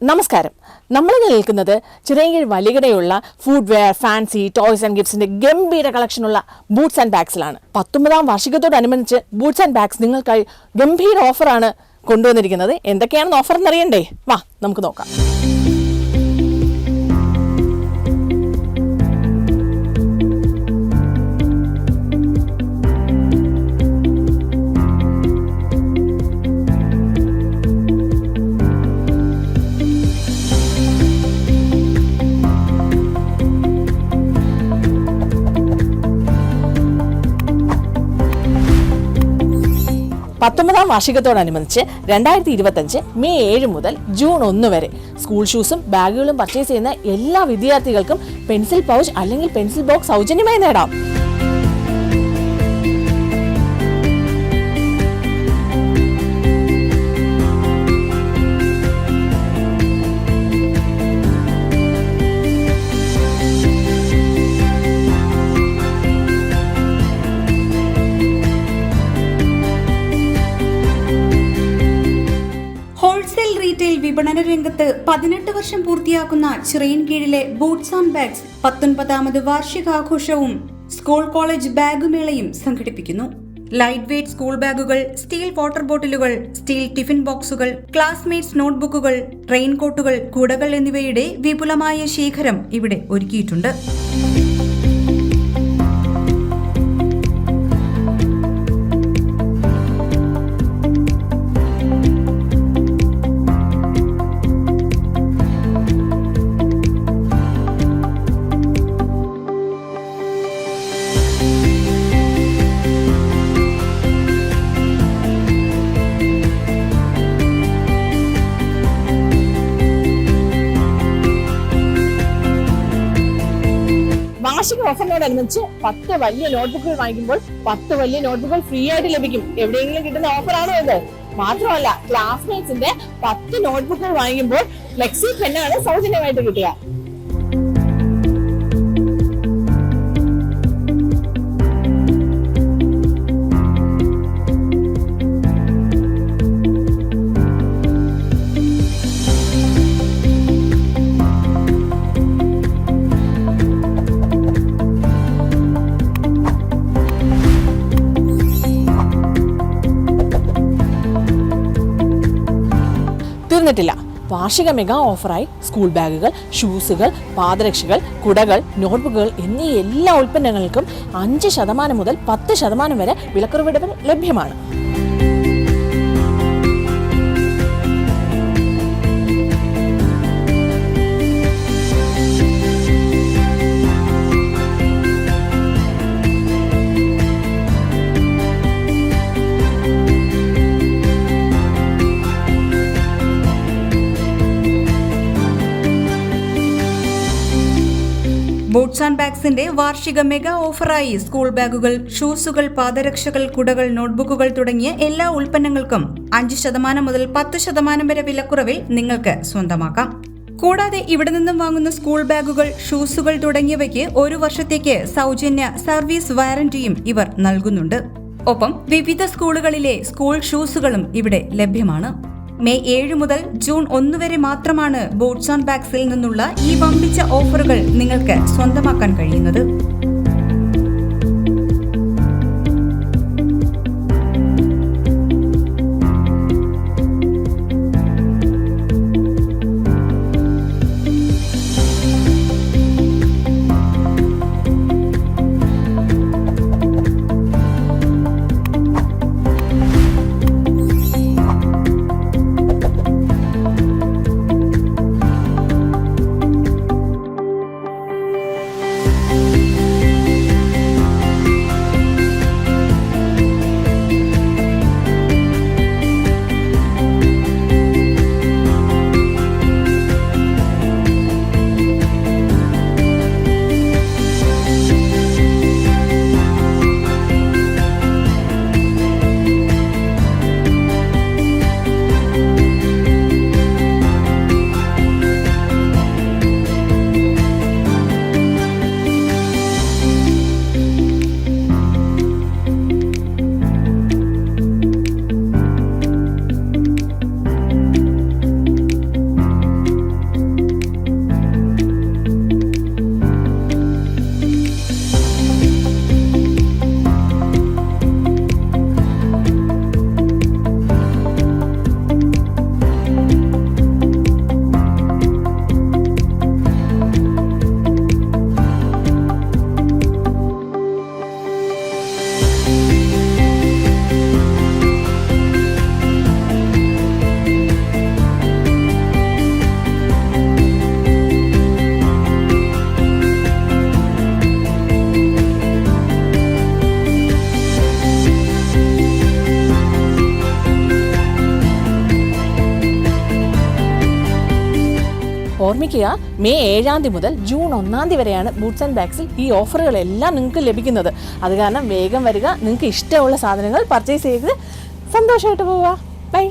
നമസ്കാരം. നമ്മൾ നിൽക്കുന്നത് ചിറയൻകീഴ് വലികടയുള്ള footwear, fancy, toys and ഗിഫ്റ്റ്സിന്റെ ഗംഭീര കളക്ഷനുള്ള ബൂട്ട്സ് ആൻഡ് ബാഗ്സിലാണ്. 19ാം വാർഷികത്തോടനുബന്ധിച്ച് ബൂട്ട്സ് ആൻഡ് ബാഗ്സ് നിങ്ങൾക്കായി ഗംഭീര ഓഫറാണ് കൊണ്ടുവന്നിരിക്കുന്നത്. എന്തൊക്കെയാണെന്ന് ഓഫർ എന്നറിയണ്ടേ? വാ നമുക്ക് നോക്കാം. പത്തൊമ്പതാം വാർഷികത്തോടനുബന്ധിച്ച് 2025 മെയ് 7 മുതൽ ജൂൺ 1 വരെ സ്കൂൾ ഷൂസും ബാഗുകളും പർച്ചേസ് ചെയ്യുന്ന എല്ലാ വിദ്യാർത്ഥികൾക്കും പെൻസിൽ പൗച്ച് അല്ലെങ്കിൽ പെൻസിൽ ബോക്സ് സൗജന്യമായി നേടാം. ഹോൾസെയിൽ റീറ്റെയിൽ വിപണന രംഗത്ത് 18 വർഷം പൂർത്തിയാക്കുന്ന ചിറയൻകീഴിലെ ബൂട്ട്സ് ആൻഡ് ബാഗ്സ് 19ാമത് വാർഷികാഘോഷവും സ്കൂൾ കോളേജ് ബാഗുമേളയും സംഘടിപ്പിക്കുന്നു. ലൈറ്റ് വെയ്റ്റ് സ്കൂൾ ബാഗുകൾ, സ്റ്റീൽ വാട്ടർ ബോട്ടിലുകൾ, സ്റ്റീൽ ടിഫിൻ ബോക്സുകൾ, ക്ലാസ്മേറ്റ്സ് നോട്ട്ബുക്കുകൾ, റെയിൻകോട്ടുകൾ, കുടകൾ എന്നിവയുടെ വിപുലമായ ശേഖരം ഇവിടെ ഒരുക്കിയിട്ടുണ്ട്. വാർഷിക ഓഫറിനോടനുബന്ധിച്ച് 10 വലിയ നോട്ട്ബുക്കുകൾ വാങ്ങിക്കുമ്പോൾ 10 വലിയ നോട്ട്ബുക്കുകൾ ഫ്രീ ആയിട്ട് ലഭിക്കും. എവിടെയെങ്കിലും കിട്ടുന്ന ഓഫറാണോ ഇത്? മാത്രമല്ല, ക്ലാസ്മേറ്റ്സിന്റെ 10 നോട്ട്ബുക്കുകൾ വാങ്ങിക്കുമ്പോൾ ഫ്ലെക്സി പെന്നാണ് സൗജന്യമായിട്ട് കിട്ടുക. തീർന്നിട്ടില്ല. വാർഷിക മെഗാ ഓഫറായി സ്കൂൾ ബാഗുകൾ, ഷൂസുകൾ, പാദരക്ഷകൾ, കുടകൾ, നോട്ട്ബുക്കുകൾ എന്നീ എല്ലാ ഉൽപ്പന്നങ്ങൾക്കും 5% മുതൽ 10% വരെ വിലക്കുറവുകൾ ലഭ്യമാണ്. ബൂട്ട്സ് ആൻഡ് ബാഗ്സിന്റെ വാർഷിക മെഗാ ഓഫറായി സ്കൂൾ ബാഗുകൾ, ഷൂസുകൾ, പാദരക്ഷകൾ, കുടകൾ, നോട്ട്ബുക്കുകൾ തുടങ്ങിയ എല്ലാ ഉൽപ്പന്നങ്ങൾക്കും 5% മുതൽ 10% വരെ വിലക്കുറവിൽ നിങ്ങൾക്ക് സ്വന്തമാക്കാം. കൂടാതെ ഇവിടെ നിന്നും വാങ്ങുന്ന സ്കൂൾ ബാഗുകൾ, ഷൂസുകൾ തുടങ്ങിയവയ്ക്ക് 1 വർഷത്തേക്ക് സൗജന്യ സർവീസ് വാറന്റിയും ഇവർ നൽകുന്നുണ്ട്. ഒപ്പം വിവിധ സ്കൂളുകളിലെ സ്കൂൾ ഷൂസുകളും ഇവിടെ ലഭ്യമാണ്. മെയ് 7 മുതൽ ജൂൺ 1 വരെ മാത്രമാണ് ബൂട്ട്സ് ആൻഡ് ബാഗ്സിൽ നിന്നുള്ള ഈ വമ്പിച്ച ഓഫറുകൾ നിങ്ങൾക്ക് സ്വന്തമാക്കാൻ കഴിയുന്നത്. ഓർമ്മിക്കുക, മെയ് 7 മുതൽ ജൂൺ 1 വരെയാണ് ബൂട്ട്സ് ആൻഡ് ബാഗ്സിൽ ഈ ഓഫറുകളെല്ലാം നിങ്ങൾക്ക് ലഭിക്കുന്നത്. അത് കാരണം വേഗം വരിക, നിങ്ങൾക്ക് ഇഷ്ടമുള്ള സാധനങ്ങൾ പർച്ചേസ് ചെയ്ത് സന്തോഷമായിട്ട് പോവുക. ബൈ.